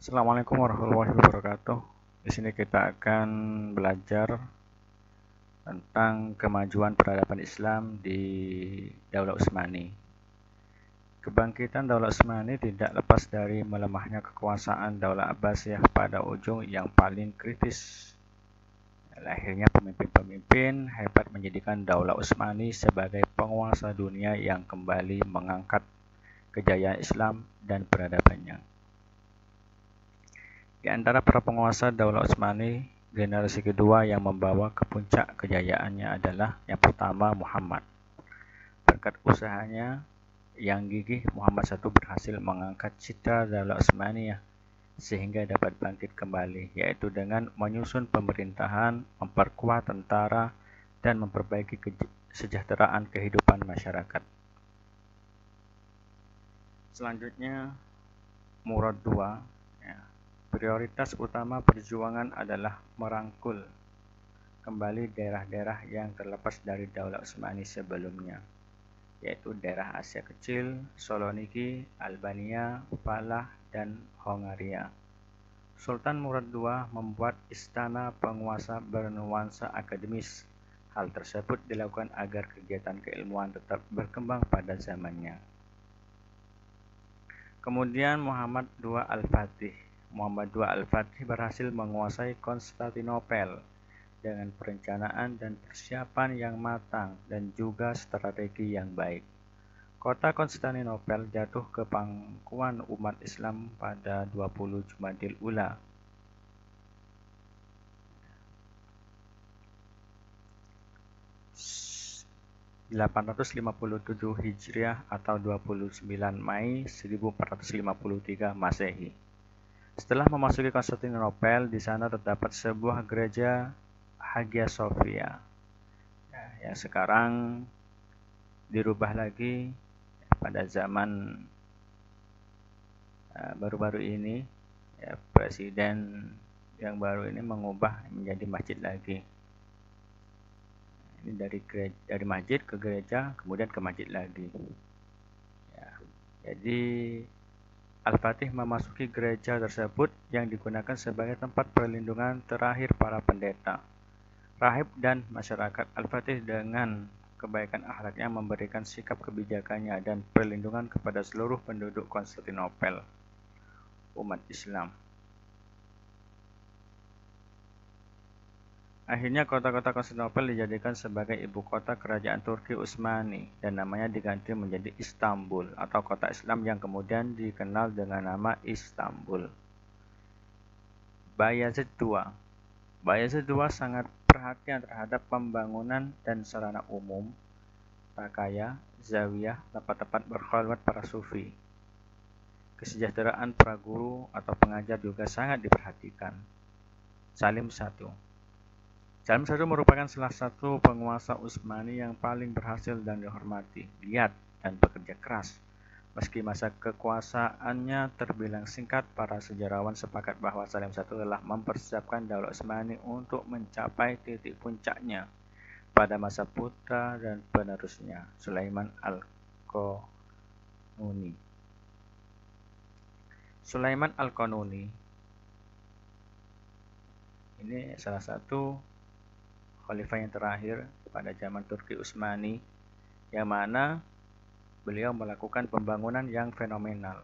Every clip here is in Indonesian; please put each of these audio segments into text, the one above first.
Assalamualaikum warahmatullahi wabarakatuh. Di sini kita akan belajar tentang kemajuan peradaban Islam di Daulah Utsmani. Kebangkitan Daulah Utsmani tidak lepas dari melemahnya kekuasaan Daulah Abbasiyah pada ujung yang paling kritis. Lahirnya pemimpin-pemimpin hebat menjadikan Daulah Utsmani sebagai penguasa dunia yang kembali mengangkat kejayaan Islam dan peradabannya. Di antara para penguasa Daulah Utsmani, generasi kedua yang membawa ke puncak kejayaannya adalah yang pertama Muhammad. Berkat usahanya yang gigih, Muhammad I berhasil mengangkat citra Daulah Utsmaniyah sehingga dapat bangkit kembali, yaitu dengan menyusun pemerintahan, memperkuat tentara, dan memperbaiki kesejahteraan kehidupan masyarakat. Selanjutnya, Murad II. Prioritas utama perjuangan adalah merangkul kembali daerah-daerah yang terlepas dari Daulah Utsmani sebelumnya, yaitu daerah Asia Kecil, Saloniki, Albania, Falah, dan Hongaria. Sultan Murad II membuat istana penguasa bernuansa akademis. Hal tersebut dilakukan agar kegiatan keilmuan tetap berkembang pada zamannya. Kemudian Muhammad II Al-Fatih. Muhammad II Al-Fatih berhasil menguasai Konstantinopel dengan perencanaan dan persiapan yang matang dan juga strategi yang baik. Kota Konstantinopel jatuh ke pangkuan umat Islam pada 20 Jumadil Ula. (857 Hijriah) atau 29 Mei 1453 Masehi. Setelah memasuki Konstantinopel, di sana terdapat sebuah gereja Hagia Sophia, yang sekarang dirubah lagi pada zaman baru-baru ini. Presiden yang baru ini mengubah menjadi masjid lagi. Ini dari masjid ke gereja, kemudian ke masjid lagi. Jadi Al-Fatih memasuki gereja tersebut yang digunakan sebagai tempat perlindungan terakhir para pendeta, rahib, dan masyarakat. Al-Fatih dengan kebaikan akhlaknya memberikan sikap kebijakannya dan perlindungan kepada seluruh penduduk Konstantinopel, umat Islam. Akhirnya kota-kota Konstantinopel dijadikan sebagai ibu kota kerajaan Turki Utsmani dan namanya diganti menjadi Istanbul atau kota Islam yang kemudian dikenal dengan nama Istanbul. Bayezid II. Bayezid II sangat perhatian terhadap pembangunan dan sarana umum, takaya, zawiyah, tempat-tempat berkhalwat para sufi. Kesejahteraan para guru atau pengajar juga sangat diperhatikan. Salim I. Salim I merupakan salah satu penguasa Utsmani yang paling berhasil dan dihormati, giat, dan bekerja keras. Meski masa kekuasaannya terbilang singkat, para sejarawan sepakat bahwa Salim I telah mempersiapkan Daulah Utsmani untuk mencapai titik puncaknya pada masa putra dan penerusnya, Sulaiman Al-Qanuni. Sulaiman Al-Qanuni ini salah satu khalifah yang terakhir pada zaman Turki Utsmani, yang mana beliau melakukan pembangunan yang fenomenal.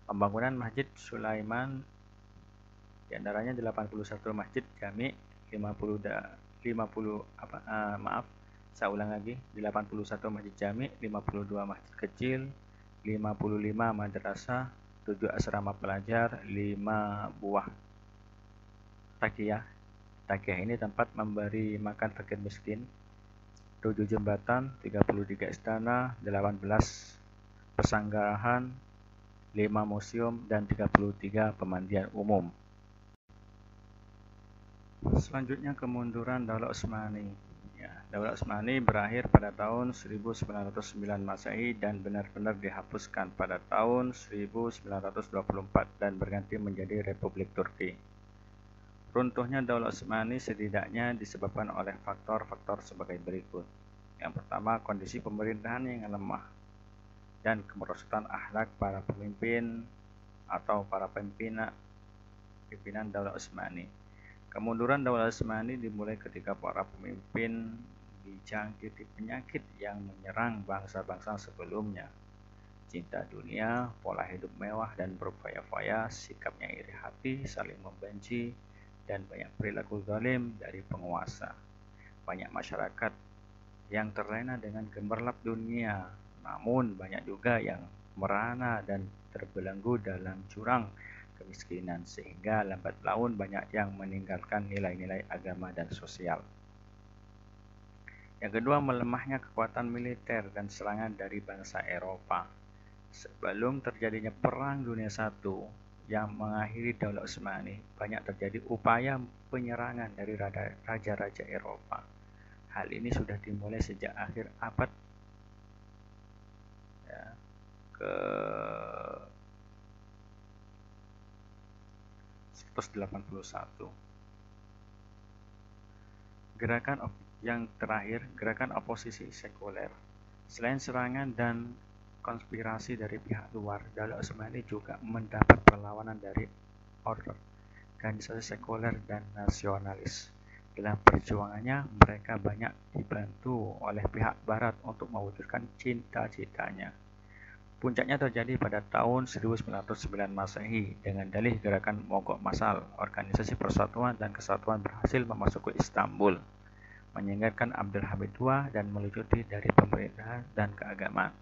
Pembangunan Masjid Sulaiman, di antaranya 81 masjid jami, 81 masjid jami, 52 masjid kecil, 55 madrasah, 7 asrama pelajar, 5 buah takiyah. Takiyah ini tempat memberi makan fakir miskin, 7 jembatan, 33 istana, 18 persanggahan, 5 museum, dan 33 pemandian umum. Selanjutnya kemunduran Daulah Utsmani. Daulah Utsmani berakhir pada tahun 1909 Masehi dan benar-benar dihapuskan pada tahun 1924 dan berganti menjadi Republik Turki. Runtuhnya Daulah Utsmani setidaknya disebabkan oleh faktor-faktor sebagai berikut. Yang pertama, kondisi pemerintahan yang lemah dan kemerosotan akhlak para pemimpin atau para pimpinan pimpinan Daulah Utsmani. Kemunduran Daulah Utsmani dimulai ketika para pemimpin dijangkiti penyakit yang menyerang bangsa-bangsa sebelumnya. Cinta dunia, pola hidup mewah dan berfoya-foya, sikapnya iri hati, saling membenci, dan banyak perilaku zalim dari penguasa. Banyak masyarakat yang terlena dengan gemerlap dunia, namun banyak juga yang merana dan terbelenggu dalam jurang kemiskinan, sehingga lambat laun banyak yang meninggalkan nilai-nilai agama dan sosial. Yang kedua, melemahnya kekuatan militer dan serangan dari bangsa Eropa. Sebelum terjadinya Perang Dunia I yang mengakhiri Daulah Utsmani, banyak terjadi upaya penyerangan dari raja-raja Eropa. Hal ini sudah dimulai sejak akhir abad ke-181. Yang terakhir, gerakan oposisi sekuler. Selain serangan dan konspirasi dari pihak luar, Daulah Utsmani juga mendapat perlawanan dari organisasi sekuler dan nasionalis. Dalam perjuangannya, mereka banyak dibantu oleh pihak barat untuk mewujudkan cita-citanya. Puncaknya terjadi pada tahun 1909 Masehi dengan dalih gerakan mogok massal. Organisasi Persatuan dan Kesatuan berhasil memasuki Istanbul, menyingkirkan Abdul Hamid II dan melucuti dari pemerintahan dan keagamaan.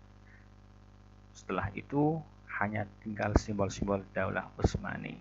Setelah itu, hanya tinggal simbol-simbol Daulah Utsmani.